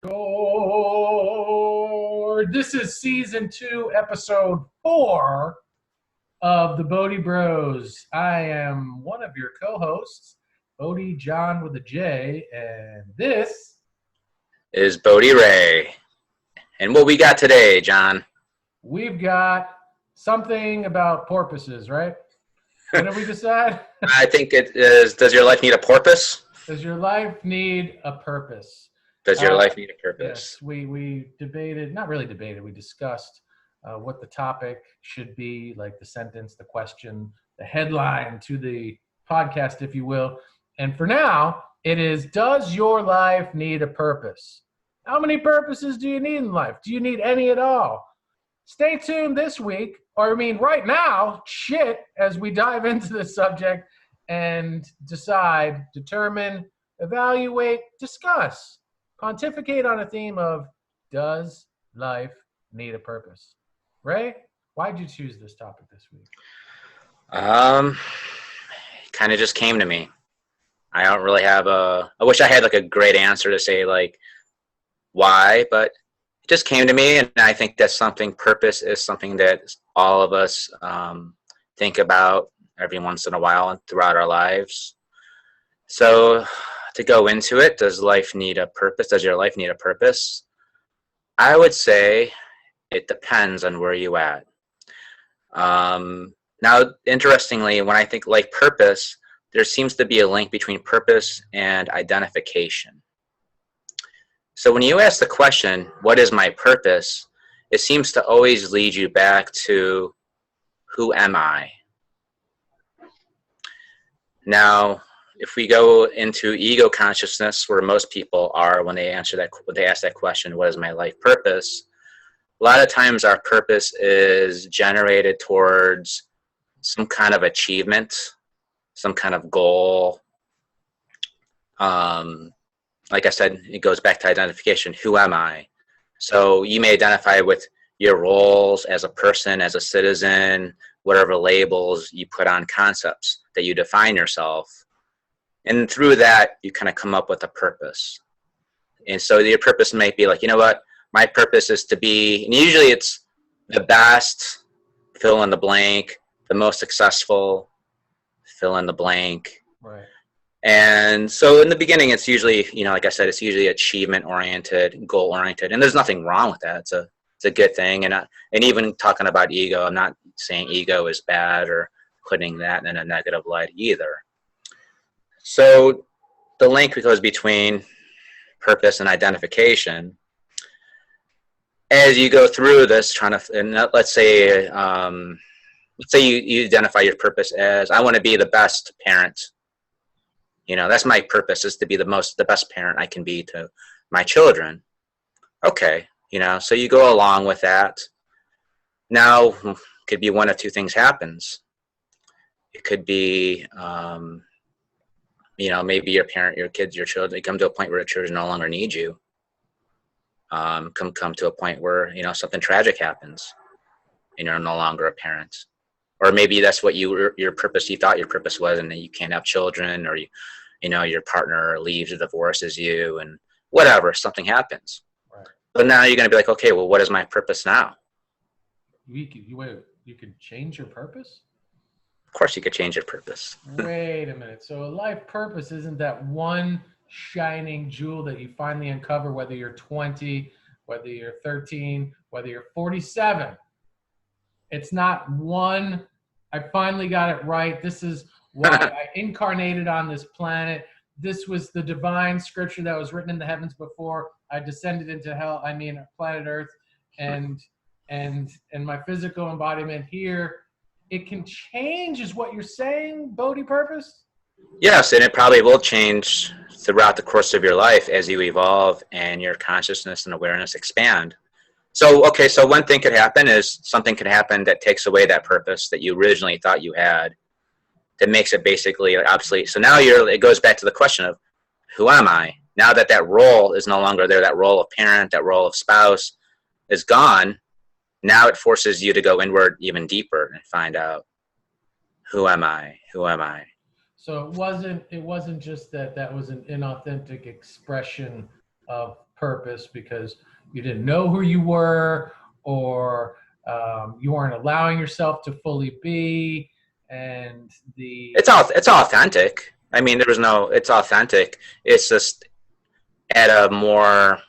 This is season 2, episode 4 of the Bodhi Bros. I am one of your co-hosts, Bodhi John with a J, and this is Bodhi Ray. And what we got today, John? We've got something about porpoises, right? What did we decide? I think it is, does your life need a porpoise? Does your life need a purpose? Does your life need a purpose? Yes, we debated, not really debated, we discussed what the topic should be, like the sentence, the question, the headline to the podcast, if you will. And for now, it is, does your life need a purpose? How many purposes do you need in life? Do you need any at all? Stay tuned this week, or right now, as we dive into the subject and decide, determine, evaluate, discuss, pontificate on a theme of, does life need a purpose? Ray, why'd you choose this topic this week? It kind of just came to me. I don't really have I wish I had like a great answer to say like why, but it just came to me, and I think that's something, purpose is something that all of us think about every once in a while and throughout our lives. So to go into it, does life need a purpose? Does your life need a purpose? I would say it depends on where you at. Now, interestingly, when I think like purpose, there seems to be a link between purpose and identification. So when you ask the question, what is my purpose? It seems to always lead you back to, who am I? Now, if we go into ego consciousness, where most people are when they ask that question, what is my life purpose? A lot of times our purpose is generated towards some kind of achievement, some kind of goal. Like I said, it goes back to identification. Who am I? So you may identify with your roles as a person, as a citizen, whatever labels you put on concepts that you define yourself. And through that, you kind of come up with a purpose. And so your purpose might be like, you know what? My purpose is to be, and usually it's the best, fill in the blank, the most successful, fill in the blank. Right. And so in the beginning, it's usually, like I said, it's usually achievement-oriented, goal-oriented. And there's nothing wrong with that. It's a good thing. And even talking about ego, I'm not saying ego is bad or putting that in a negative light either. So the link goes between purpose and identification. As you go through this, let's say you identify your purpose as, I want to be the best parent. That's my purpose, is to be the best parent I can be to my children. Okay, so you go along with that. Now, could be one of two things happens. It could be, maybe your parent, your kids, your children, they come to a point where your children no longer need you. Come to a point where, something tragic happens and you're no longer a parent. Or maybe that's what you thought your purpose was, and then you can't have children, or your partner leaves or divorces you, and whatever, something happens. Right. But now you're going to be like, okay, well, what is my purpose now? You could change your purpose? Of course you could change your purpose. Wait a minute. So a life purpose isn't that one shining jewel that you finally uncover, whether you're 20, whether you're 13, whether you're 47. It's not one, I finally got it right. This is why I incarnated on this planet. This was the divine scripture that was written in the heavens before I descended into hell. Planet Earth, and my physical embodiment here. It can change, is what you're saying, Bodhi purpose? Yes, and it probably will change throughout the course of your life as you evolve and your consciousness and awareness expand. So one thing could happen is something could happen that takes away that purpose that you originally thought you had, that makes it basically obsolete. So now it goes back to the question of, who am I? Now that role is no longer there, that role of parent, that role of spouse is gone. Now it forces you to go inward even deeper and find out, who am I? Who am I? So it wasn't just that was an inauthentic expression of purpose because you didn't know who you were, or you weren't allowing yourself to fully be, and It's authentic. I mean, it's authentic. It's just at a more,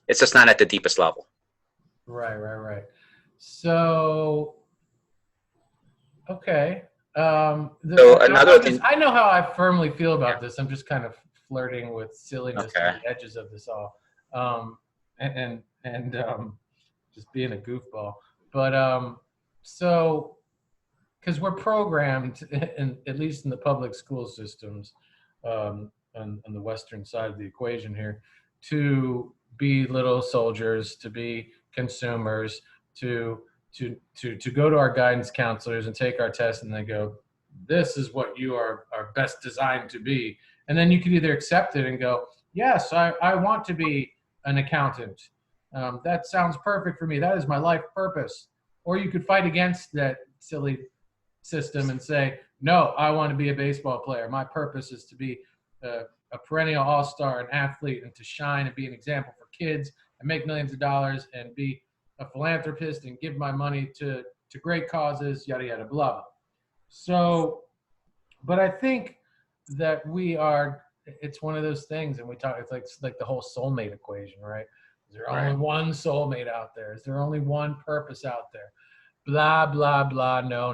it's just not at the deepest level. right. So, okay. So another thing, I know how I firmly feel about this. I'm just kind of flirting with silliness okay, on the edges of this all, and just being a goofball. But so because we're programmed, at least in the public school systems, on the western side of the equation here, to be little soldiers, to be consumers, to go to our guidance counselors and take our test, and they go, "This is what you are best designed to be," and then you can either accept it and go, "Yes, I want to be an accountant. That sounds perfect for me. That is my life purpose." Or you could fight against that silly system and say, no, I want to be a baseball player. My purpose is to be a perennial all-star, an athlete, and to shine and be an example for kids and make millions of dollars and be a philanthropist and give my money to great causes, yada, yada, blah. So, but I think that it's one of those things, and we talk, it's like the whole soulmate equation, right? Is there only one soulmate out there? Is there only one purpose out there? Blah, blah, blah. No.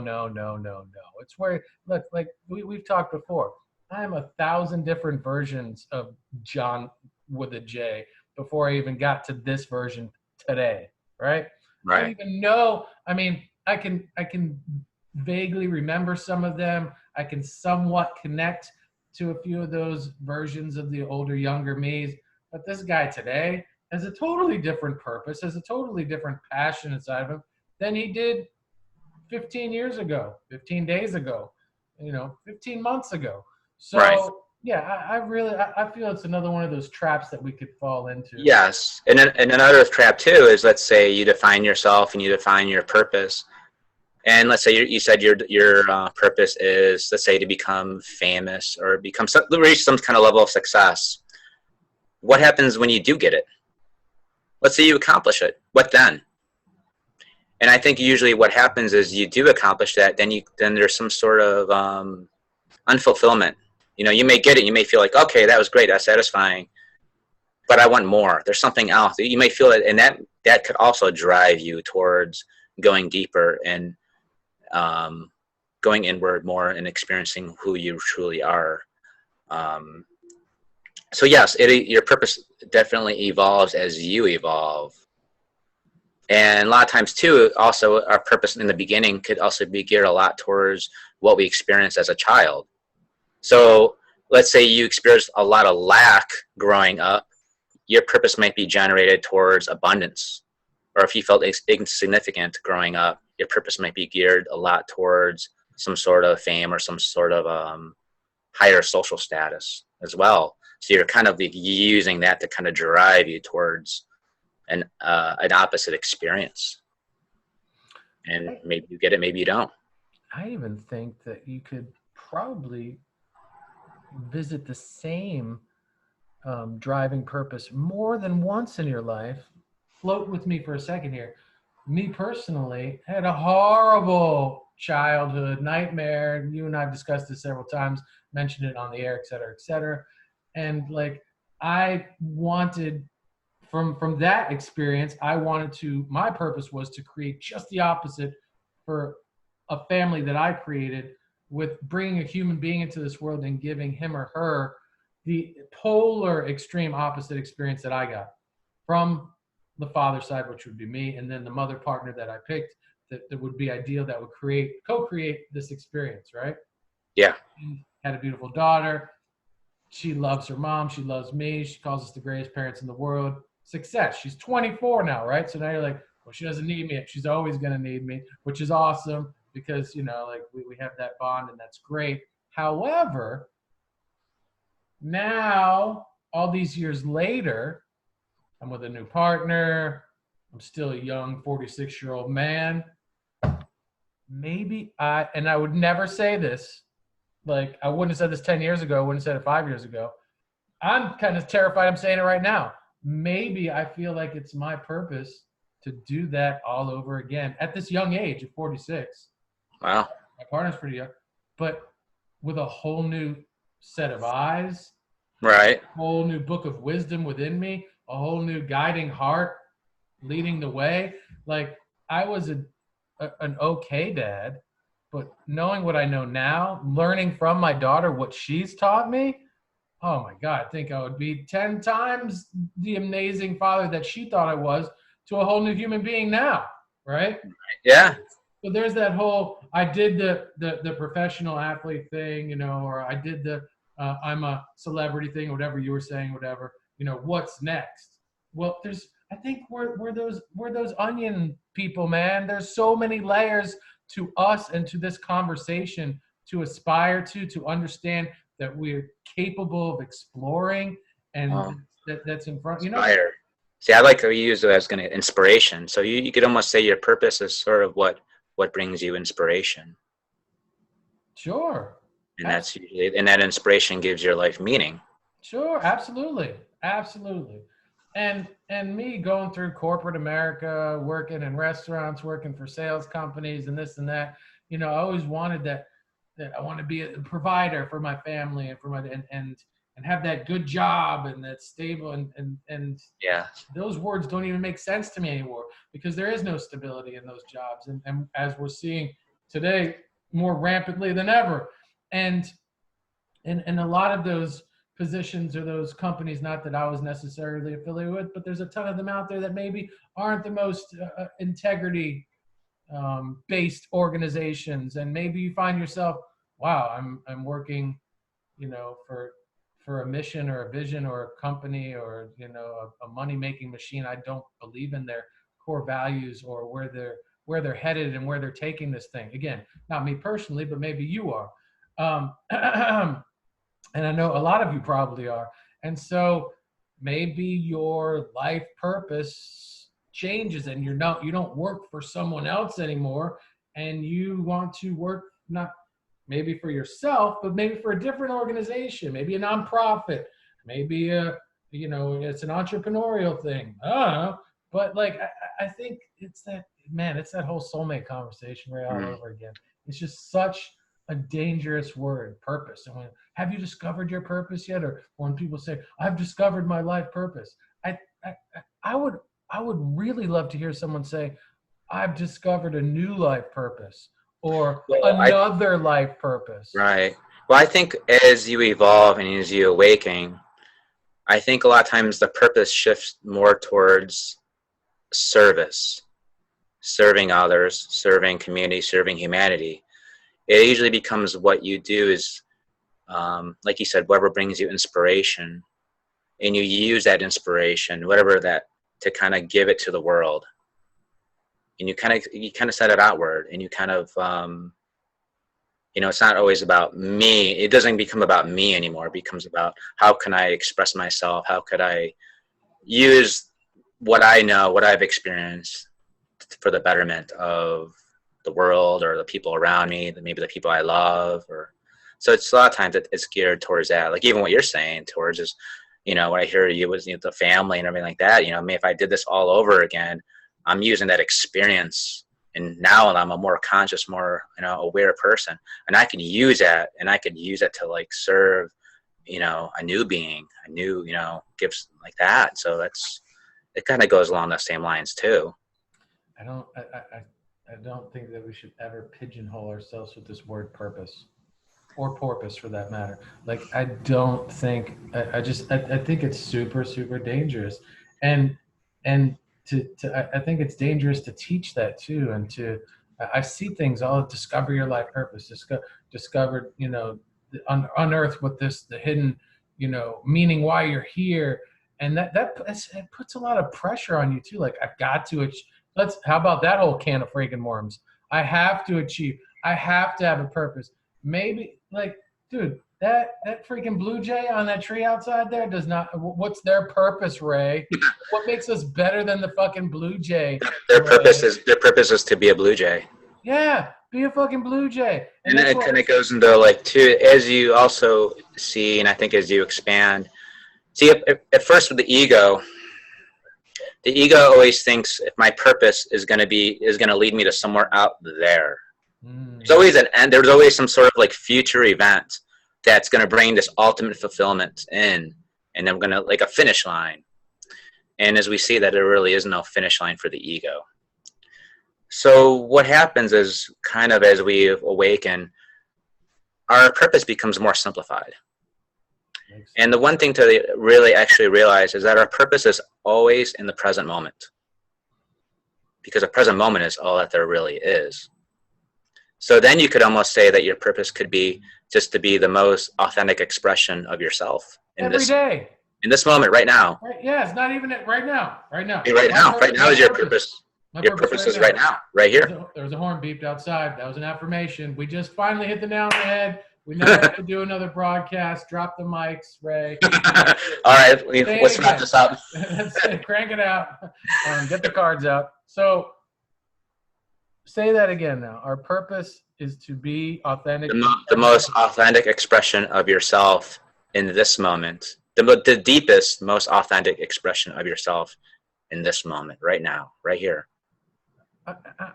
It's where, look, like we've talked before. I'm 1,000 different versions of John with a J before I even got to this version today, right? I don't even know. I mean, I can vaguely remember some of them. I can somewhat connect to a few of those versions of the older, younger me's. But this guy today has a totally different purpose, has a totally different passion inside of him than he did 15 years ago, 15 days ago, 15 months ago. So yeah, I feel it's another one of those traps that we could fall into. Yes, and another trap too is, let's say you define yourself and you define your purpose, and let's say you said your purpose is, let's say, to become famous or reach some kind of level of success. What happens when you do get it? Let's say you accomplish it. What then? And I think usually what happens is you do accomplish that, then there's some sort of unfulfillment. You may get it, you may feel like, okay, that was great, that's satisfying, but I want more. There's something else. You may feel it, and that could also drive you towards going deeper and going inward more and experiencing who you truly are. So yes, your purpose definitely evolves as you evolve. And a lot of times too, also our purpose in the beginning could also be geared a lot towards what we experienced as a child. So let's say you experienced a lot of lack growing up, your purpose might be generated towards abundance. Or if you felt insignificant growing up, your purpose might be geared a lot towards some sort of fame or some sort of higher social status as well. So you're kind of using that to kind of drive you towards an opposite experience. And maybe you get it, maybe you don't. I even think that you could probably visit the same driving purpose more than once in your life. Float with me for a second here. Me personally had a horrible childhood nightmare. You and I've discussed this several times, mentioned it on the air, et cetera, et cetera. And like, I wanted, from that experience, my purpose was to create just the opposite for a family that I created, with bringing a human being into this world and giving him or her the polar extreme opposite experience that I got from the father side, which would be me, and then the mother partner that I picked that would be ideal, that would co-create this experience, right? Yeah. She had a beautiful daughter. She loves her mom. She loves me. She calls us the greatest parents in the world. Success. She's 24 now, right? So now you're like, well, she doesn't need me. She's always going to need me, which is awesome because, like we have that bond, and that's great. However, now, all these years later, I'm with a new partner. I'm still a young 46-year-old man. And I would never say this. Like, I wouldn't have said this 10 years ago. I wouldn't have said it 5 years ago. I'm kind of terrified I'm saying it right now. maybe I feel like it's my purpose to do that all over again at this young age of 46. Wow. My partner's pretty young, but with a whole new set of eyes, Right. a whole new book of wisdom within me, a whole new guiding heart leading the way. Like I was an okay dad, but knowing what I know now, learning from my daughter what she's taught me, oh my God, I think I would be 10 times the amazing father that she thought I was to a whole new human being now, right? Yeah. So there's that whole, I did the professional athlete thing, or I did the I'm a celebrity thing, whatever you were saying, whatever, what's next? Well, I think we're those onion people, man. There's so many layers to us and to this conversation to aspire to understand that we're capable of exploring, and Oh, that's in front, inspire. See, I like to use it as inspiration. So you could almost say your purpose is sort of what brings you inspiration. Sure. And that's usually, and that inspiration gives your life meaning. Sure, absolutely. Absolutely. And me going through corporate America, working in restaurants, working for sales companies and this and that, I always wanted that I want to be a provider for my family and for my and have that good job and that stable and Yeah. those words don't even make sense to me anymore because there is no stability in those jobs. And as we're seeing today more rampantly than ever. And a lot of those positions or those companies, not that I was necessarily affiliated with, but there's a ton of them out there that maybe aren't the most integrity based organizations. And maybe you find yourself, wow, I'm working, for a mission or a vision or a company or, a money making machine. I don't believe in their core values or where they're headed and where they're taking this thing. Again, not me personally, but maybe you are. And I know a lot of you probably are. And so maybe your life purpose changes and you don't work for someone else anymore, and you want to work not maybe for yourself, but maybe for a different organization, maybe a nonprofit, maybe it's an entrepreneurial thing. I don't know. But like I think it's that whole soulmate conversation right all over again. It's just such a dangerous word, purpose. And have you discovered your purpose yet? Or when people say, I've discovered my life purpose, I would really love to hear someone say, I've discovered a new life purpose or another life purpose. Right. Well, I think as you evolve and as you awaken, I think a lot of times the purpose shifts more towards service, serving others, serving community, serving humanity. It usually becomes what you do is, like you said, whatever brings you inspiration, and you use that inspiration, whatever that, to kind of give it to the world. And you kind of set it outward, and you kind of, it's not always about me. It doesn't become about me anymore. It becomes about how can I express myself? How could I use what I know, what I've experienced for the betterment of the world or the people around me, maybe the people I love, so it's a lot of times it's geared towards that. Like even what you're saying towards is, when I hear you was the family and everything like that, if I did this all over again, I'm using that experience, and now I'm a more conscious, more aware person, and I can use that, to like serve, a new being, a new gifts like that. So it kind of goes along the same lines too. I don't think that we should ever pigeonhole ourselves with this word purpose or porpoise for that matter. Like, I don't think, I think it's super, super dangerous. And I think it's dangerous to teach that too. And I see things discover your life purpose, discover, unearth what the hidden, meaning why you're here. And it puts a lot of pressure on you too. Like, I've got to how about that whole can of freaking worms? I have to achieve. I have to have a purpose. Maybe, like, dude, that freaking blue jay on that tree outside there does not. What's their purpose, Ray? What makes us better than the fucking blue jay? Their purpose is to be a blue jay. Yeah, be a fucking blue jay. And it kind of goes into like too, as you also see, and I think as you expand, see at first with the ego, The ego always thinks if my purpose is going to lead me to somewhere out there. There's always an end. There's always some sort of like future event that's going to bring this ultimate fulfillment in, and then we're going to like a finish line. And as we see that there really is no finish line for the ego. So what happens is kind of as we awaken, our purpose becomes more simplified. And the one thing to really actually realize is that our purpose is always in the present moment. Because the present moment is all that there really is. So then you could almost say that your purpose could be just to be the most authentic expression of yourself. Every day. In this moment, right now. Right, yeah, it's not even right now. Right now. Right now is your purpose. Your purpose is right now, right here. There was a horn beeped outside. That was an affirmation. We just finally hit the nail on the head. We never have to do another broadcast. Drop the mics, Ray. All right, let's wrap this up. That's it. Crank it out. Get the cards out. So say that again now. Our purpose is to be authentic. The most authentic expression of yourself in this moment. The deepest, most authentic expression of yourself in this moment, right now, right here.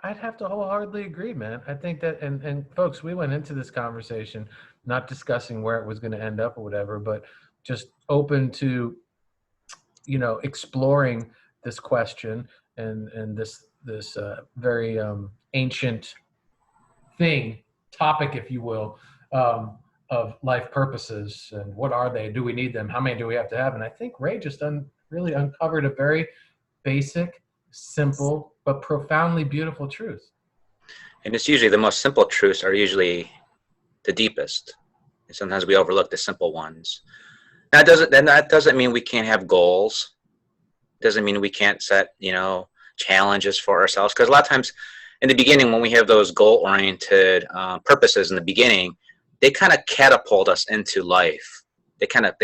I'd have to wholeheartedly agree, man. I think that, and folks, we went into this conversation not discussing where it was going to end up or whatever, but just open to, exploring this question and this very ancient topic, if you will, of life purposes and what are they? Do we need them? How many do we have to have? And I think Ray just really uncovered a very basic, simple, but profoundly beautiful truth. And it's usually the most simple truths are usually the deepest. And sometimes we overlook the simple ones. That doesn't mean we can't have goals. Doesn't mean we can't set, challenges for ourselves. Because a lot of times in the beginning, when we have those goal-oriented purposes in the beginning, they kind of catapult us into life. They kind of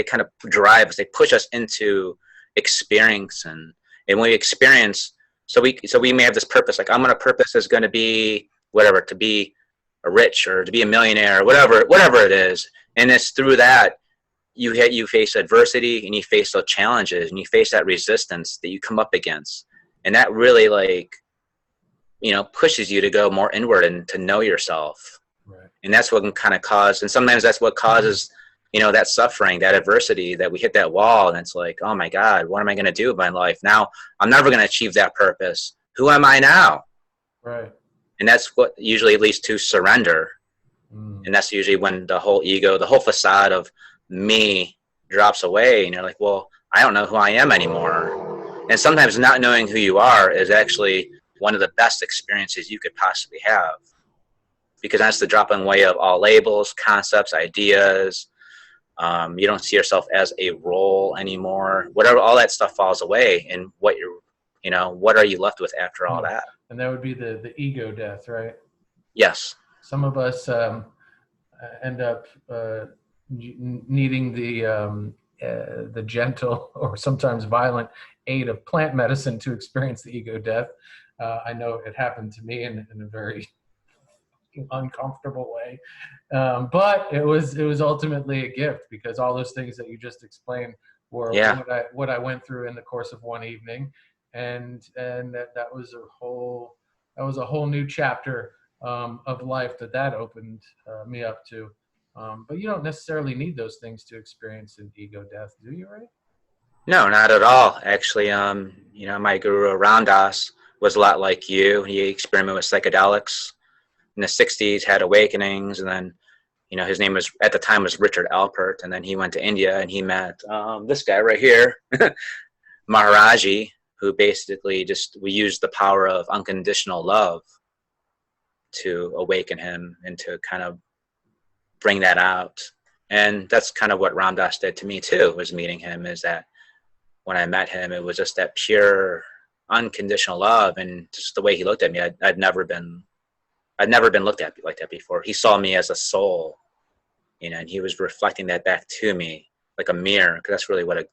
drive us. They push us into experience, and when we experience, so we may have this purpose. Like purpose is going to be whatever, to be a rich or to be a millionaire, or whatever it is. And it's through that you face adversity and you face those challenges and you face that resistance that you come up against, and that really pushes you to go more inward and to know yourself. Right. And that's what can kind of cause, and sometimes that's what causes, that suffering, that adversity, that we hit that wall, and it's like, oh my God, what am I going to do with my life now? I'm never going to achieve that purpose. Who am I now? Right. And that's what usually leads to surrender. And that's usually when the whole ego, the whole facade of me drops away, and you're like, well, I don't know who I am anymore. And sometimes not knowing who you are is actually one of the best experiences you could possibly have, because that's the dropping away of all labels, concepts, ideas. You don't see yourself as a role anymore. Whatever, all that stuff falls away, and what are you left with after all that? And that would be the ego death, right? Yes. Some of us end up needing the gentle or sometimes violent aid of plant medicine to experience the ego death. I know it happened to me in a very uncomfortable way, but it was ultimately a gift, because all those things that you just explained were what I went through in the course of one evening, and that was a whole new chapter of life that opened me up to. But you don't necessarily need those things to experience an ego death, do you, Ray? No, not at all. Actually, my guru Ram Dass was a lot like you. He experimented with psychedelics in the 60s, had awakenings, and then, his name was, at the time, was Richard Alpert, and then he went to India and he met this guy right here, Maharaji, who basically we used the power of unconditional love to awaken him and to kind of bring that out. And that's kind of what Ram Dass did to me too, was meeting him, is that when I met him, it was just that pure unconditional love, and just the way he looked at me, I'd never been looked at like that before. He saw me as a soul, and he was reflecting that back to me like a mirror, because that's really what a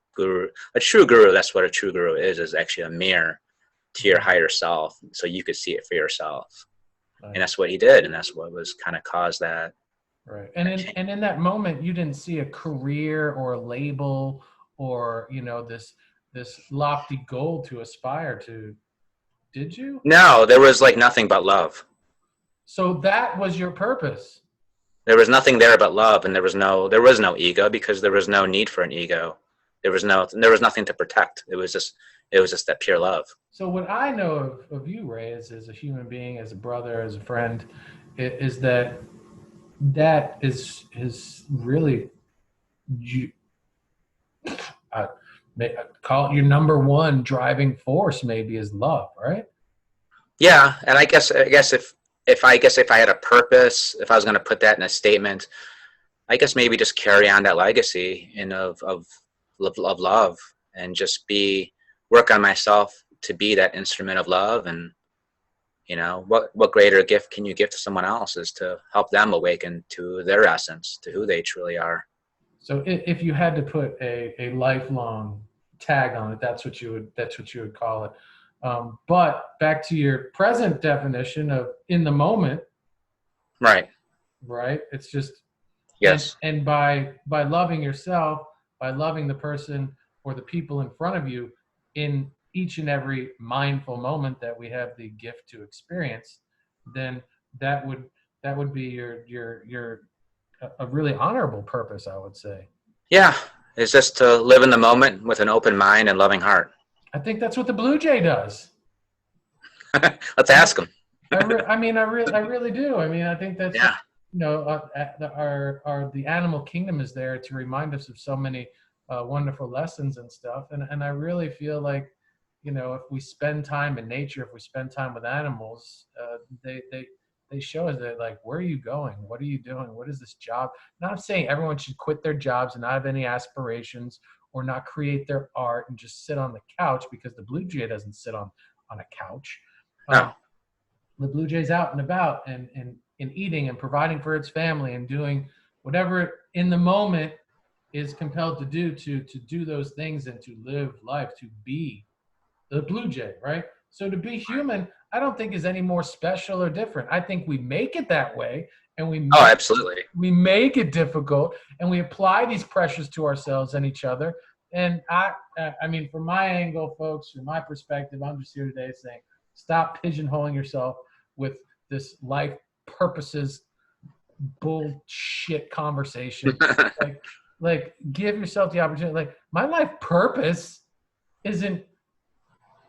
true guru, that's what a true guru is actually a mirror to your higher self, so you could see it for yourself. Right. And that's what he did, and that's what was kind of caused that. Right. And in that moment, you didn't see a career or a label or, this this lofty goal to aspire to. Did you? No, there was like nothing but love. So that was your purpose. There was nothing there but love, and there was no ego, because there was no need for an ego. There was nothing to protect. It was just that pure love. So what I know of you, Ray, as a human being, as a brother, as a friend, is that is really you. I call it your number one driving force. Maybe is love, right? Yeah, and I guess if I had a purpose, if I was going to put that in a statement, I guess maybe just carry on that legacy of love, and just work on myself to be that instrument of love. And what greater gift can you give to someone else is to help them awaken to their essence, to who they truly are. So if you had to put a lifelong tag on it, that's what you would call it. But back to your present definition of in the moment, right? It's just yes. And by loving yourself, by loving the person or the people in front of you in each and every mindful moment that we have the gift to experience, then that would be your a really honorable purpose, I would say. Yeah, it's just to live in the moment with an open mind and loving heart. I think that's what the Blue Jay does. Let's ask him. I really do. I mean, I think that's, yeah. The animal kingdom is there to remind us of so many wonderful lessons and stuff. And I really feel like, if we spend time in nature, if we spend time with animals, they show us that, like, where are you going? What are you doing? What is this job? Not saying everyone should quit their jobs and not have any aspirations or not create their art and just sit on the couch, because the Blue Jay doesn't sit on a couch. No. The Blue Jay's out and about and eating and providing for its family and doing whatever in the moment is compelled to do those things and to live life, to be the Blue Jay, right? So to be human, I don't think is any more special or different. I think we make it that way, and absolutely. We make it difficult, and we apply these pressures to ourselves and each other. And I mean, from my angle, folks, from my perspective, I'm just here today saying, stop pigeonholing yourself with this life purposes bullshit conversation. like give yourself the opportunity. Like, my life purpose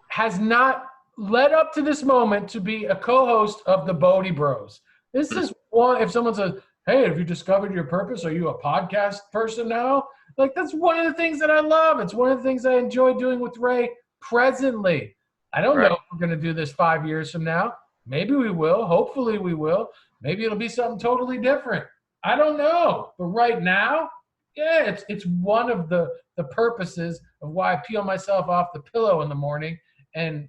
has not led up to this moment to be a co-host of the Bodhi Bros. This is one. If someone says, "Hey, have you discovered your purpose? Are you a podcast person now?" Like, that's one of the things that I love. It's one of the things I enjoy doing with Ray presently. I don't know if we're going to do this 5 years from now. Maybe we will. Hopefully we will. Maybe it'll be something totally different. I don't know. But right now, yeah, it's one of the purposes of why I peel myself off the pillow in the morning and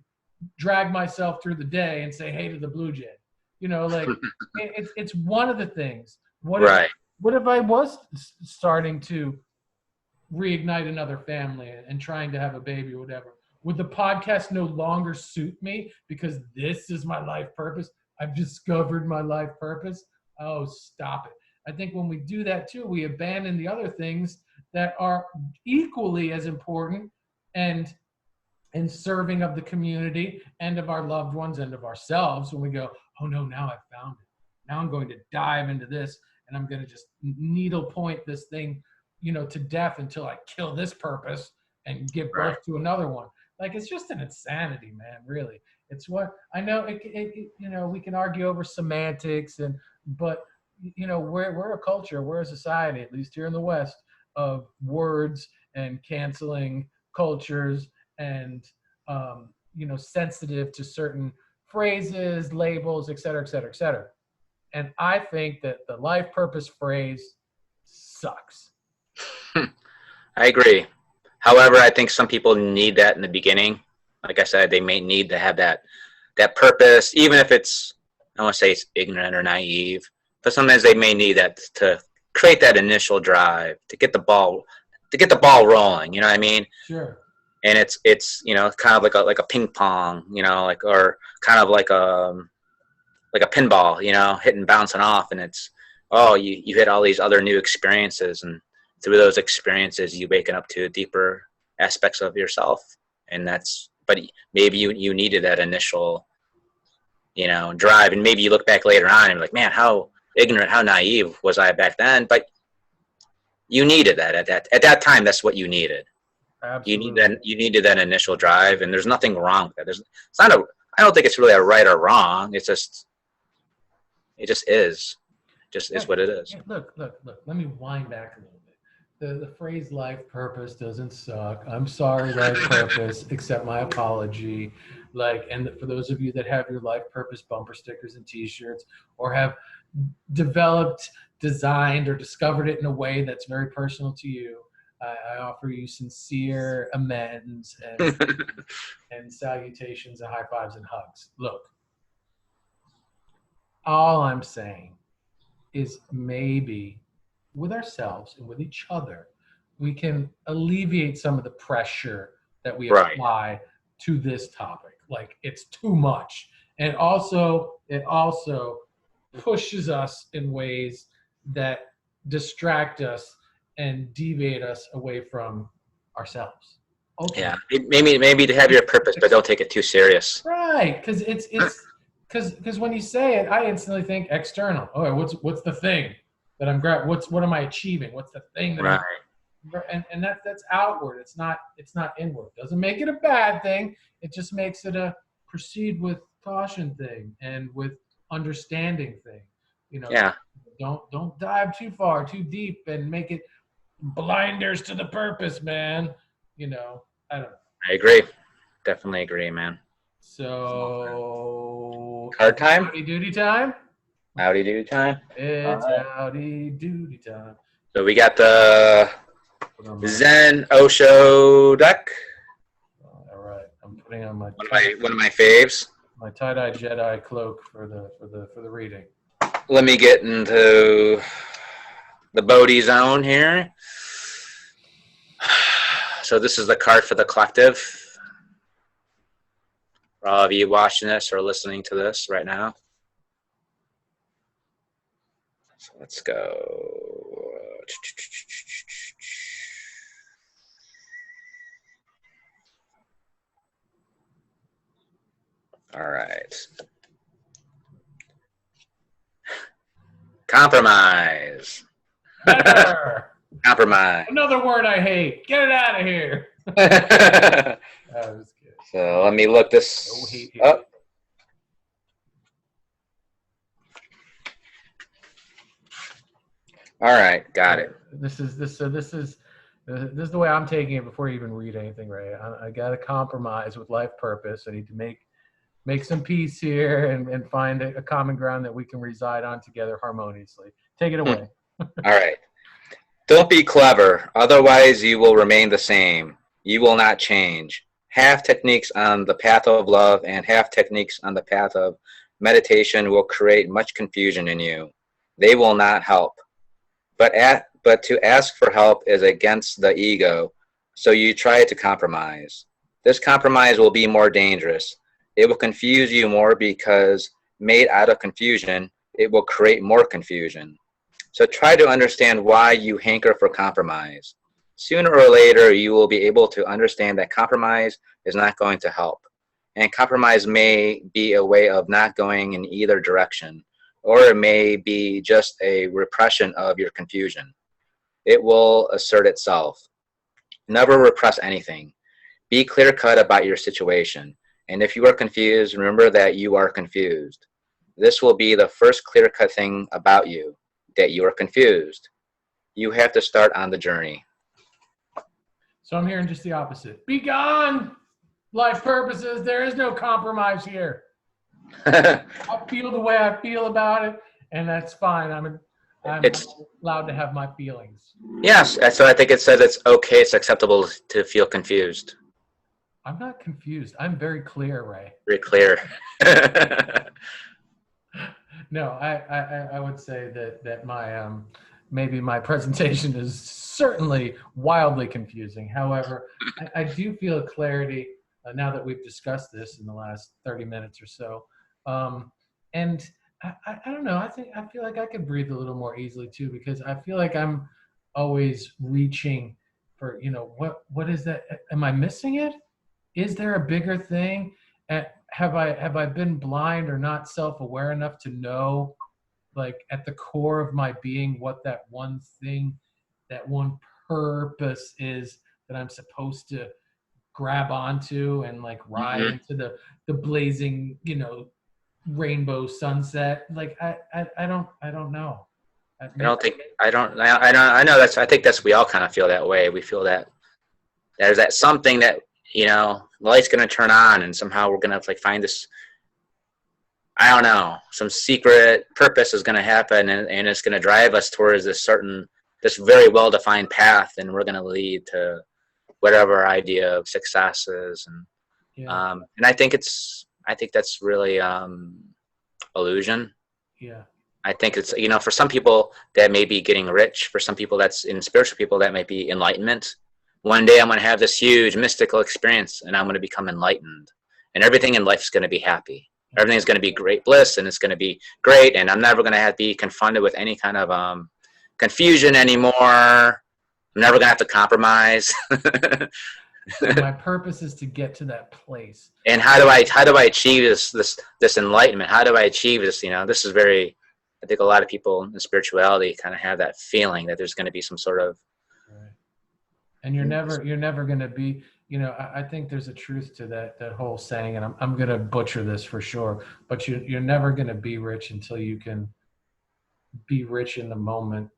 drag myself through the day and say hey to the Blue Jay. It's one of the things. What if I was starting to reignite another family and trying to have a baby or whatever? Would the podcast no longer suit me because this is my life purpose? I've discovered my life purpose. Oh, stop it. I think when we do that too, we abandon the other things that are equally as important and serving of the community and of our loved ones and of ourselves, when we go, oh no, now I've found it. Now I'm going to dive into this and I'm going to just needle point this thing, to death until I kill this purpose and give birth to another one. Like, it's just an insanity, man, really. It's what I know. We can argue over semantics but we're a culture, we're a society, at least here in the West, of words and canceling cultures and sensitive to certain phrases, labels, et cetera, et cetera, et cetera. And I think that the life purpose phrase sucks. I agree. However, I think some people need that in the beginning. Like I said, they may need to have that purpose, even if it's, I don't want to say it's ignorant or naive, but sometimes they may need that to create that initial drive, to get the ball rolling. You know what I mean? Sure. And it's kind of like a ping pong, or kind of like a pinball, hitting, bouncing off, and it's, you hit all these other new experiences, and through those experiences you waken up to a deeper aspects of yourself. And but maybe you needed that initial, drive. And maybe you look back later on and you're like, man, how ignorant, how naive was I back then? But you needed that at that time. That's what you needed. Absolutely. You needed that initial drive, and there's nothing wrong with that. It's not I don't think it's really a right or wrong. It just is. Just is what it is. Look. Let me wind back a little bit. The phrase "life purpose" doesn't suck. I'm sorry, life purpose. Accept my apology. And for those of you that have your life purpose bumper stickers and T-shirts, or have developed, designed, or discovered it in a way that's very personal to you, I offer you sincere amends and salutations and high fives and hugs. Look, all I'm saying is maybe with ourselves and with each other, we can alleviate some of the pressure that we apply to this topic. Like, it's too much. And it also pushes us in ways that distract us and deviate us away from ourselves. Ultimately. Yeah, maybe to have your purpose, but don't take it too serious. Right, because because when you say it, I instantly think external. Oh, what's the thing that I'm grabbing? What am I achieving? What's the thing that and that's outward. It's not inward. Doesn't make it a bad thing. It just makes it a proceed with caution thing and with understanding thing. Yeah. Don't dive too far, too deep, and make it blinders to the purpose, man. I don't know. I agree. Definitely agree, man. So card time? Howdy doody time? Howdy doody time. It's howdy doody time. So we got the Zen Osho deck. All right. I'm putting on my one of my faves. My tie-dye Jedi cloak for the reading. Let me get into the Bodhi zone here. So this is the card for the collective. For all of you watching this or listening to this right now. So let's go. All right. Compromise. Better. Compromise. Another word I hate. Get it out of here. That was good. So let me look this up. All right, got it. This is the way I'm taking it before you even read anything, Ray. I got to compromise with life purpose. I need to make some peace here and find a common ground that we can reside on together harmoniously. Take it away. All right. Don't be clever, otherwise you will remain the same. You will not change. Half techniques on the path of love and half techniques on the path of meditation will create much confusion in you. They will not help. But to ask for help is against the ego, so you try to compromise. This compromise will be more dangerous. It will confuse you more because made out of confusion, it will create more confusion. So try to understand why you hanker for compromise. Sooner or later, you will be able to understand that compromise is not going to help. And compromise may be a way of not going in either direction, or it may be just a repression of your confusion. It will assert itself. Never repress anything. Be clear-cut about your situation. And if you are confused, remember that you are confused. This will be the first clear-cut thing about you, that you are confused. You have to start on the journey. So I'm hearing just the opposite. Be gone! Life purposes, there is no compromise here. I feel the way I feel about it, and that's fine. I'm allowed to have my feelings. Yes, so I think it says it's okay, it's acceptable to feel confused. I'm not confused. I'm very clear, Ray. Very clear. No, I would say that my maybe my presentation is certainly wildly confusing. However, I do feel a clarity now that we've discussed this in the last 30 minutes or so. And I don't know. I feel like I could breathe a little more easily too, because I feel like I'm always reaching what is that? Am I missing it? Is there a bigger thing? Have I been blind or not self-aware enough to know, like at the core of my being, what that one thing, that one purpose is that I'm supposed to grab onto and like ride Hmm. into the blazing, rainbow sunset? Like I don't know. I don't think I know I think that's we all kind of feel that way. We feel that there's that something that the light's going to turn on and somehow we're going to like find this, I don't know, some secret purpose is going to happen, and it's going to drive us towards this very well defined path, and we're going to lead to whatever our idea of success is. Yeah, And I think that's really illusion. yeah, I think it's, for some people that may be getting rich. For some people that's in spiritual people that might be enlightenment. One day I'm going to have this huge mystical experience and I'm going to become enlightened. And everything in life is going to be happy. Everything's going to be great bliss and it's going to be great. And I'm never going to have to be confronted with any kind of confusion anymore. I'm never going to have to compromise. and my purpose is to get to that place. And how do I achieve this enlightenment? How do I achieve this? This is very, I think a lot of people in spirituality kind of have that feeling that there's going to be some sort of. Right. And you're never going to be, I think there's a truth to that whole saying, and I'm going to butcher this for sure, but you're never going to be rich until you can be rich in the moment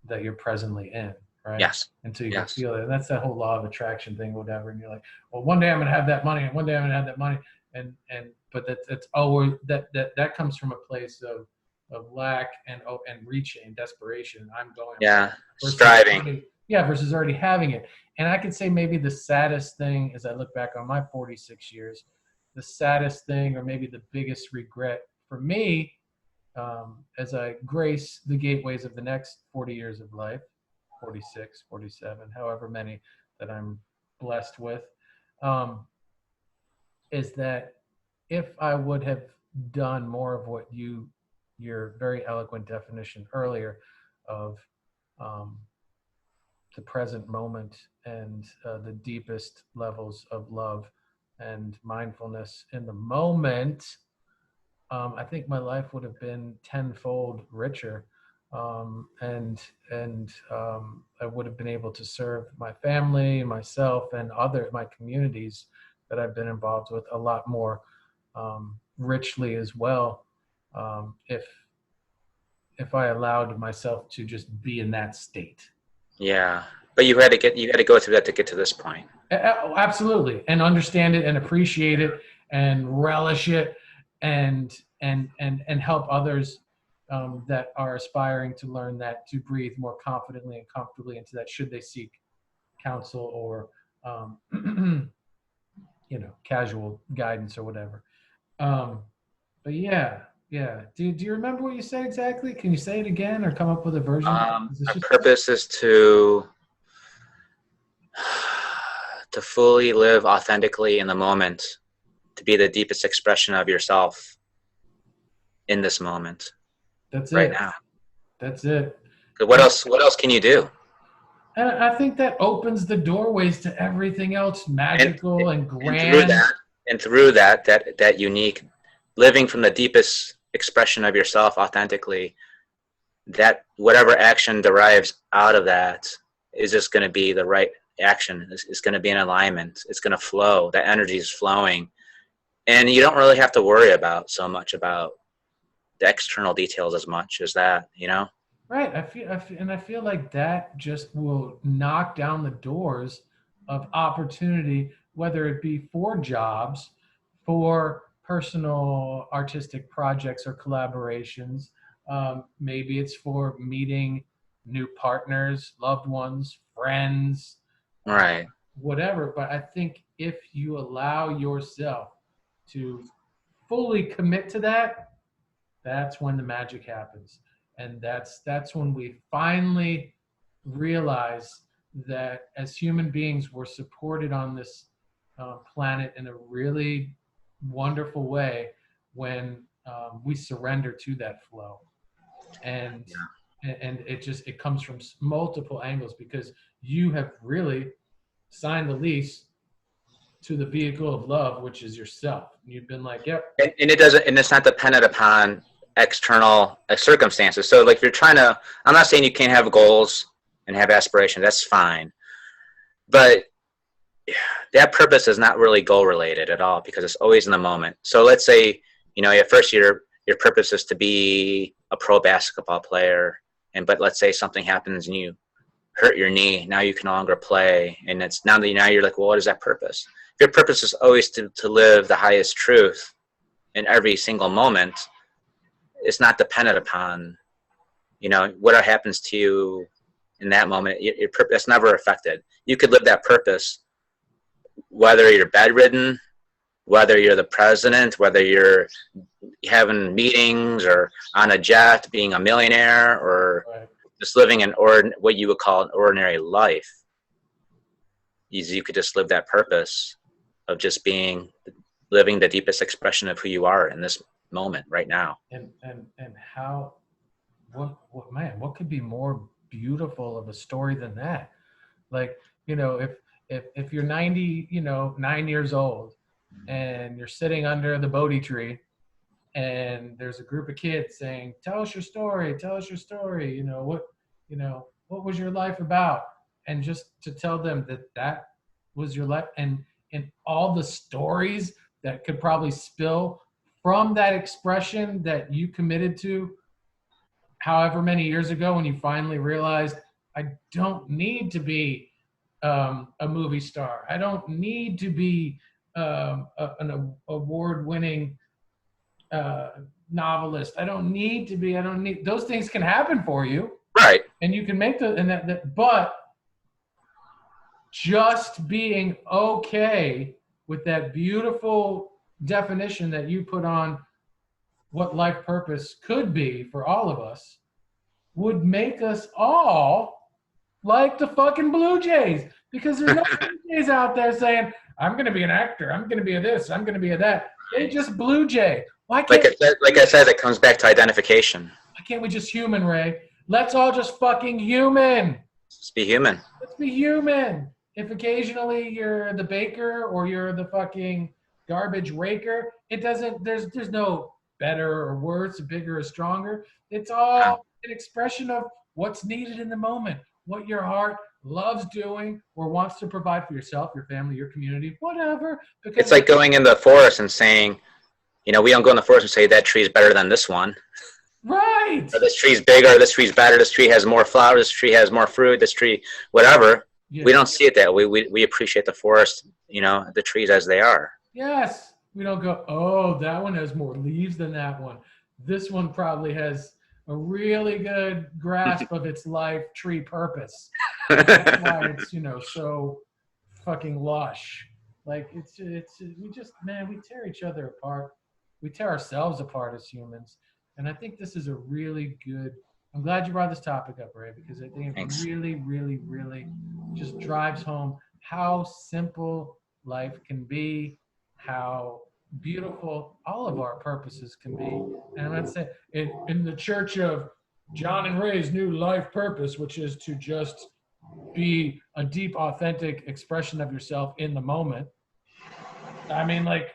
that you're presently in, right? Yes. Until you can Yes. feel it. And that's that whole law of attraction thing, whatever. And you're like, well, one day I'm going to have that money, and one day I'm going to have that money. But that's always that comes from a place of lack and reaching and desperation. I'm going Yeah. versus Striving. versus already having it. And I could say maybe the saddest thing as I look back on my 46 years, the saddest thing or maybe the biggest regret for me, as I grace the gateways of the next 40 years of life, 46, 47, however many that I'm blessed with, um, is that if I would have done more of what your very eloquent definition earlier of um, the present moment and the deepest levels of love and mindfulness in the moment, I think my life would have been tenfold richer, and I would have been able to serve my family, myself, and other my communities that I've been involved with a lot more richly as well, if I allowed myself to just be in that state. Yeah. But you had to go through that to get to this point. Absolutely, and understand it and appreciate it and relish it, and help others that are aspiring to learn that, to breathe more confidently and comfortably into that, should they seek counsel or casual guidance or whatever. um, but yeah, do you remember what you said exactly? Can you say it again or come up with a version? Is this Our just purpose is to fully live authentically in the moment, to be the deepest expression of yourself in this moment, that's right it now. that's it. What else? What else can you do? And I think that opens the doorways to everything else And magical and and through grand. that, that unique living from the deepest expression of yourself authentically, that whatever action derives out of that is just going to be the right action. It's going to be in alignment. It's going to flow. That energy is flowing, and you don't really have to worry about so much about the external details as much as that. Right. I feel like that just will knock down the doors of opportunity, whether it be for jobs, for personal artistic projects or collaborations. Maybe it's for meeting new partners, loved ones, friends, uh, Right. whatever. But I think if you allow yourself to fully commit to that, that's when the magic happens. And that's when we finally realize that as human beings we're supported on this planet in a really wonderful way when we surrender to that flow. and Yeah. and it comes from multiple angles, because you have really signed the lease to the vehicle of love, which is yourself. You've been like, yep. And it doesn't, and it's not dependent upon external circumstances. So like, if you're trying to, I'm not saying you can't have goals and have aspirations, that's fine, but that purpose is not really goal related at all, because it's always in the moment. So let's say, at first your purpose is to be a pro basketball player, but let's say something happens and you hurt your knee, now you can no longer play, and it's now you're like, well, what is that purpose? If your purpose is always to live the highest truth in every single moment, it's not dependent upon what happens to you in that moment. Your purpose never affected. You could live that purpose whether you're bedridden, whether you're the president, whether you're having meetings or on a jet, being a millionaire, or Right. just living what you would call an ordinary life. You could just live that purpose of just living the deepest expression of who you are in this moment right now. And how, what man, what could be more beautiful of a story than that? Like, if you're 9 years old and you're sitting under the Bodhi tree, and there's a group of kids saying, tell us your story, what was your life about? And just to tell them that was your life, and all the stories that could probably spill from that expression that you committed to however many years ago, when you finally realized, I don't need to be a movie star. I don't need to be an award-winning novelist. I don't need, those things can happen for you. Right. And you can make but just being okay with that beautiful definition that you put on what life purpose could be for all of us would make us all like the fucking Blue Jays, because there's no Blue Jays out there saying, I'm going to be an actor, I'm going to be a this, I'm going to be a that. They just Blue Jay. Why can't like I said, it comes back to identification. Why can't we just human, Ray? Let's all just fucking human. Let's be human. Let's be human. If occasionally you're the baker or you're the fucking garbage raker, it doesn't, there's no better or worse, bigger or stronger. It's all an expression of what's needed in the moment, what your heart loves doing or wants to provide for yourself, your family, your community, whatever. Because it's like going in the forest and saying, we don't go in the forest and say that tree is better than this one. Right. Or this tree's bigger, this tree's better, this tree has more flowers, this tree has more fruit, this tree, whatever. Yeah. We don't see it that way. We appreciate the forest, the trees as they are. Yes. We don't go, oh, that one has more leaves than that one. This one probably has a really good grasp of its life tree purpose. That's why it's, so fucking lush. Like we tear each other apart. We tear ourselves apart as humans. And I think this is a really good, I'm glad you brought this topic up, Ray, because I think it really, really, really just drives home how simple life can be, how beautiful all of our purposes can be. And I'm not saying in the church of John and Ray's new life purpose, which is to just be a deep, authentic expression of yourself in the moment. I mean, like,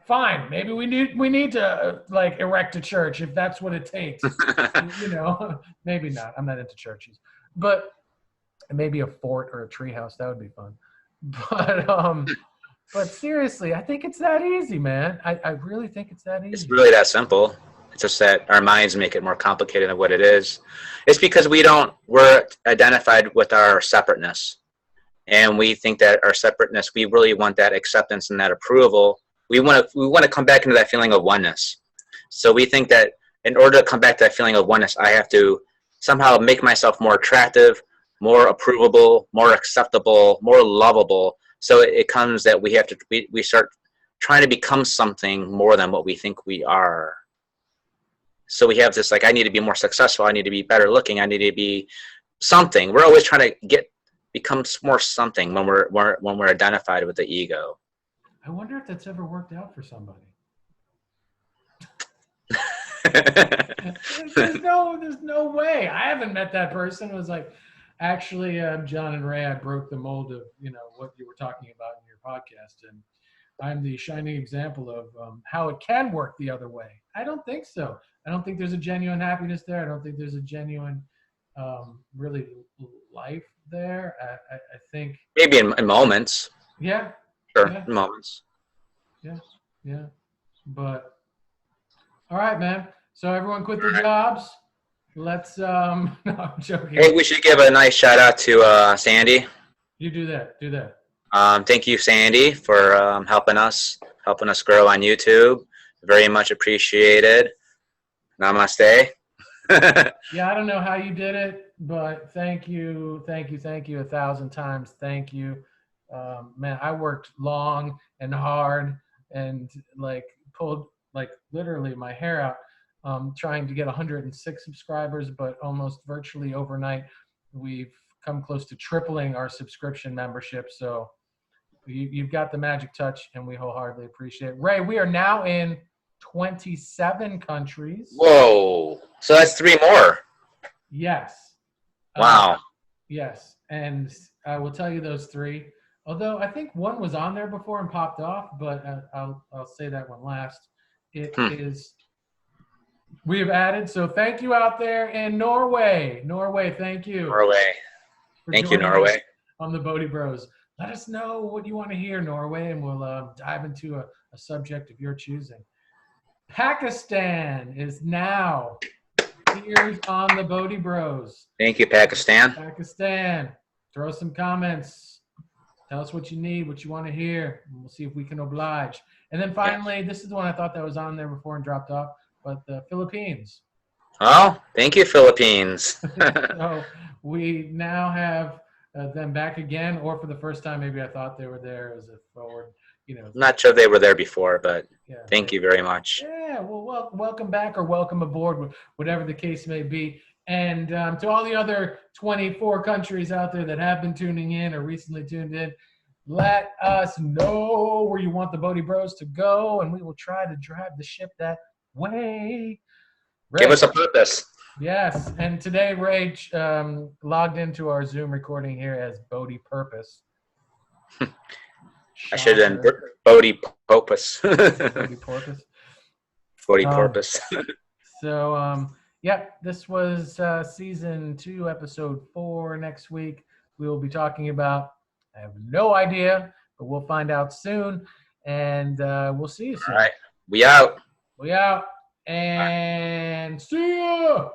fine, maybe we need to like erect a church if that's what it takes. Maybe not. I'm not into churches, but maybe a fort or a treehouse, that would be fun. But seriously, I think it's that easy, man. I really think it's that easy. It's really that simple. It's just that our minds make it more complicated than what it is. It's because we're identified with our separateness. And we think that our separateness, we really want that acceptance and that approval. We want to come back into that feeling of oneness. So we think that in order to come back to that feeling of oneness, I have to somehow make myself more attractive, more approvable, more acceptable, more lovable. So it comes that we start trying to become something more than what we think we are. So we have this, like, I need to be more successful. I need to be better looking. I need to be something. We're always trying to become more something when we're identified with the ego. I wonder if that's ever worked out for somebody. There's no way. I haven't met that person. It was like, actually, John and Ray, I broke the mold of what you were talking about in your podcast, and I'm the shining example of how it can work the other way. I don't think so. I don't think there's a genuine happiness there. I don't think there's a genuine, really life there. I think maybe in moments. yeah, Sure, yeah, in moments. yeah. But all right, man. So everyone quit their jobs. Let's no, I'm joking. Hey, we should give a nice shout out to Sandy. You do that. Do that. Thank you, Sandy, for helping us grow on YouTube. Very much appreciated. Namaste. Yeah, I don't know how you did it, but thank you 1,000 times. Thank you, man. I worked long and hard and like pulled like literally my hair out, trying to get 106 subscribers, but almost virtually overnight, we've come close to tripling our subscription membership. So you've got the magic touch, and we wholeheartedly appreciate it. Ray, we are now in 27 countries. Whoa! So that's 3 more. Yes. Wow. Yes, and I will tell you those 3. Although I think one was on there before and popped off, but I'll say that one last. It is. We have added. So thank you out there in Norway. Norway, thank you. Norway. Thank you, Norway. On the Bodhi Bros. Let us know what you want to hear, Norway, and we'll dive into a subject of your choosing. Pakistan is now here on the Bodhi Bros. Thank you, Pakistan. Pakistan, throw some comments. Tell us what you need, what you want to hear, and we'll see if we can oblige. And then finally, this is the one I thought that was on there before and dropped off, but the Philippines. Oh, thank you, Philippines. So we now have them back again, or for the first time, maybe I thought they were there as a forward, I'm not sure they were there before, but yeah, thank you very much. Yeah, well, welcome back or welcome aboard, whatever the case may be. And to all the other 24 countries out there that have been tuning in or recently tuned in, let us know where you want the Bodhi Bros to go, and we will try to drive the ship that way. Ray, give us a purpose. Yes, and today Ray logged into our Zoom recording here as Bodhi Purpose. I should have done Bodhi Porpoise. Bodhi Porpoise. Bodhi Porpoise. So, this was season 2, episode 4. Next week, we will be talking about, I have no idea, but we'll find out soon. And we'll see you soon. All right. We out. We out. And see ya.